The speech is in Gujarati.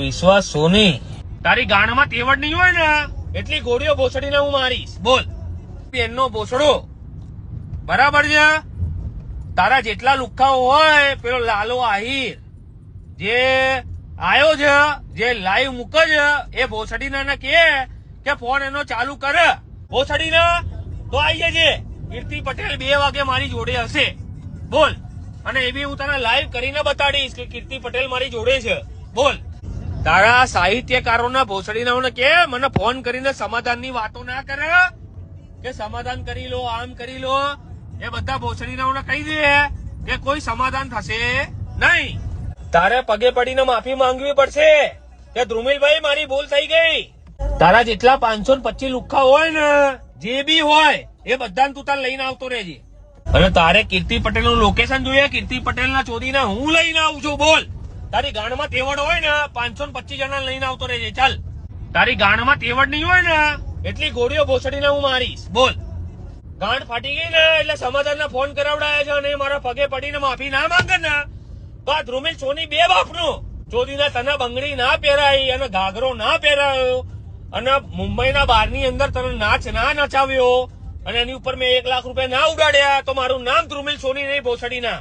વિશ્વાસ સોની તારી ગાણમાં તેવડ નહીં હોય ને એટલી ગોળીઓ ભોસડીને હું મારીશ. બોલ બેનનો ભોસડો બરાબર છે. તારા જેટલા લુખ્ખાઓ હોય પેલો લાલો આહિર જે આયો છે જે લાઈવ મૂકે છે એ ભોસડીને કે ફોન એનો ચાલુ કરે ભોસડીને તો આવી જજે. કીર્તિ પટેલ 2 વાગે મારી જોડે હશે. બોલ અને એ બી હું તને લાઈવ કરીને બતાડીશ કે કીર્તિ પટેલ મારી જોડે છે. બોલ તારા સાહિત્યકારોના ભોસડીને કે મને ફોન કરીને સમાધાનની વાતો ના કરે કે સમાધાન કરી લો આમ કરી લો. એ બધા ભોસડીને કહી દે કે કોઈ સમાધાન થશે નહીં. તારે પગે પડીને માફી માંગવી પડશે કે ધ્રુમિલભાઈ મારી ભૂલ થઈ ગઈ. તારા જેટલા 525 લુખ્ખા હોય ને જે બી હોય એ બધાને તું તાર લઈને આવતો રહેજે. અને તારે કીર્તિ પટેલ નું લોકેશન જોઈએ. કીર્તિ પટેલ ના ચોદીને હું લઈને આવું છું. બોલ તારી ગાણમાં તેવડ હોય ને 525 જણા લઈને આવતો રહેજે. ચાલ તારી ગાણમાં તેવડ નહીં હોય ને એટલી ગોળીઓ ભોસડીને હું મારીશ. બોલ ગાંઠ ફાટી ગઈ ને એટલે સમાધાનના ફોન કરાવડાયા છે અને મારા પગે પડીને માફી ના માંગે ને તો આ ધ્રુમિલ સોની 2 બાપનું ચોદીના તને બંગડી ના પહેરાઈ અને ઘાઘરો ના પહેરાયો અને મુંબઈના બારની અંદર તને નાચ ના નચાવ્યો અને એની ઉપર મેં 1 લાખ રૂપિયા ના ઉડાડ્યા તો મારું નામ ધ્રુમિલ સોની નહીં ભોસડીના.